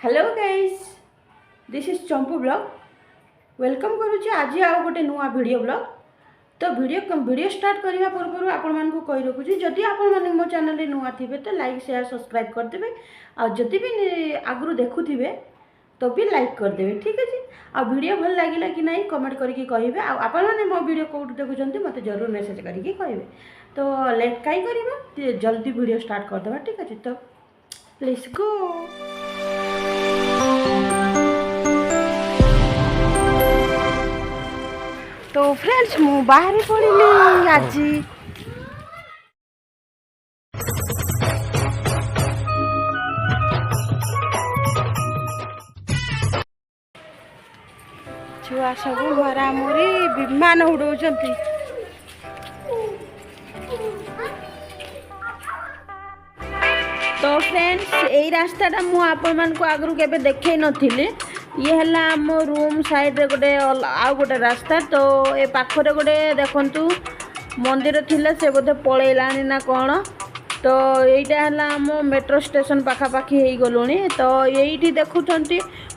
Hello guys, this is Champu blog. Welcome करुच्ची आज आउ गोटे नुआ वीडियो ब्लॉग। तो वीडियो स्टार्ट करने पूर्व आपण मानक कही रखुची, जदि आपण माने मो चैनल नुआ थिबे तो लाइक शेयर सब्सक्राइब करदेबे। आ जदि भी आगु देखुथिबे तो भी लाइक करदेबे, ठीक है। आ वीडियो भल लगिला कि नहीं कमेंट करके कहिबे। आ आपण माने मो वीडियो कोड देखुचंती मते जरूर मेसेज करके कहिबे। तो लेट काई करबा, जल्दी वीडियो स्टार्ट कर देबा, ठीक है। तो लेट्स गो। तो फ्रेंड्स मु बाहर पड़िली आज। छुआ सब मरामरी विमान उड़ौଛନ୍ତି। तो फ्रेंड्स यही रास्ताटा मु आपण मानक आगु केबे देखै नथिले। ये है आम रूम साइड रे गोटे आउ गोटे रास्ता। तो ए पाखरे गोटे देखंतु मंदिर थिला, से बोधे पळेलानी ना कौन। तो यहीटा है आम मेट्रो स्टेशन पाखापाखि हो गलुणी। तो यही देखुंट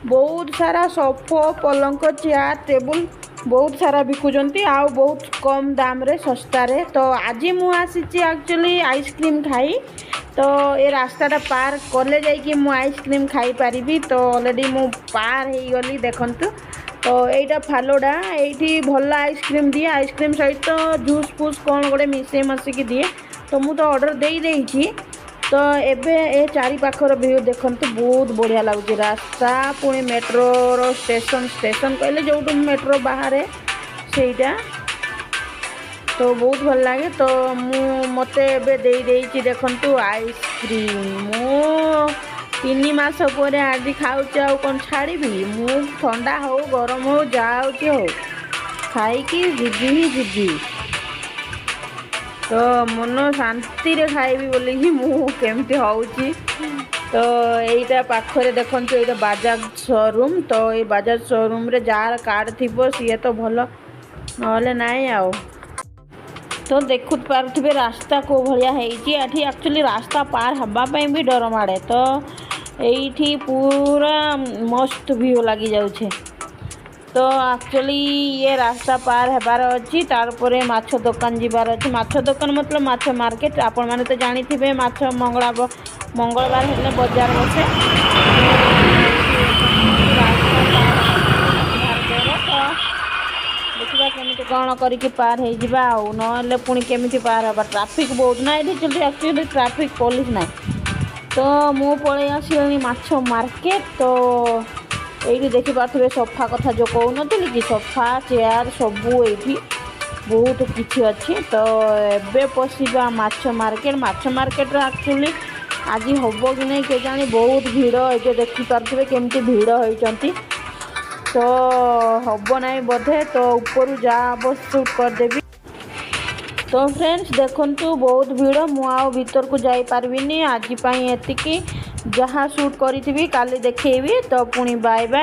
बहुत सारा सोफा पलंक चेयर टेबुल बहुत सारा बिकुचंती, आ बहुत कम दाम रे सस्ता रे। तो आज मु आसी एक्चुअली आइसक्रीम खाई। तो ये रास्ताटा पार कले जाइए मु आइसक्रीम खाई पारिबी। तो ऑलरेडी मु पार हो गली देखंतु। तो एटा फालोडा एठी भल आइसक्रीम दिए, आइसक्रीम सहित तो जूस फूस कौन गोटे मिसई मसिकी दिए। तो मु तो ऑर्डर दे देइछि। तो एबे ए चारि पाखर व्यू देखंतु, बहुत बढ़िया लगुच रास्ता। पुणी मेट्रो रो स्टेशन कहले जो मेट्रो बाहर सेटा तो बहुत भल लगे। तो मते एबे दे देइछि देखंतु आइसक्रीम। मु 3 मास पर आज खाऊच, आ कौन छाड़बी। मु ठंडा हो गरम हो जाऊँच हो खाई जीवी। तो मन शांति रे खाइबी बोली कि मु केमती होउची। तो एटा पाखरे देखंतु एटा बाजाज शोरूम। तो ये बाजाज शोरूम रे जार कार्ड थिबो सी तो भल नले नाई आउ। तो देखु पारे रास्ता को भाया होती। एक्चुअली रास्ता पार हवापाई भी डर माड़े। तो ये पूरा मस्त व्यू लगी जाऊे। तो एक्चुअली ये रास्ता पार हेबार अच्छी, तारपरे माछ दुकान जीवार अच्छी। माछ दुकान मतलब माछ मार्केट। आपण माने तो जानी थे माछ मंगलवार हेले बाजार बसे। देखा केमी कौन करके पार हो ना पुणी केमी पार हवा। ट्राफिक बहुत ना ये एक्चुअली ट्राफिक पुलिस ना। तो मु पलि आसली माछ मार्केट। तो ये देखिपे सोफा कथा जो कहून कि सोफा चेयर सबू ये बहुत किसी अच्छी। तो एबे पशिबा माछ मार्केट एक्चुअली आज हम कि नहीं के जानी, बहुत भीड़ ये देखिपे केमती भीड़ होती। तो हम ना बोधे। तो ऊपर जा शूट करदेवी। तो फ्रेंड्स देखंतु बहुत भीड़, मुआ भीतर को जाई पारबिनी आज एतिकी। जहाँ शूट करी काली देखेबी। तो पुणी बाय बाय।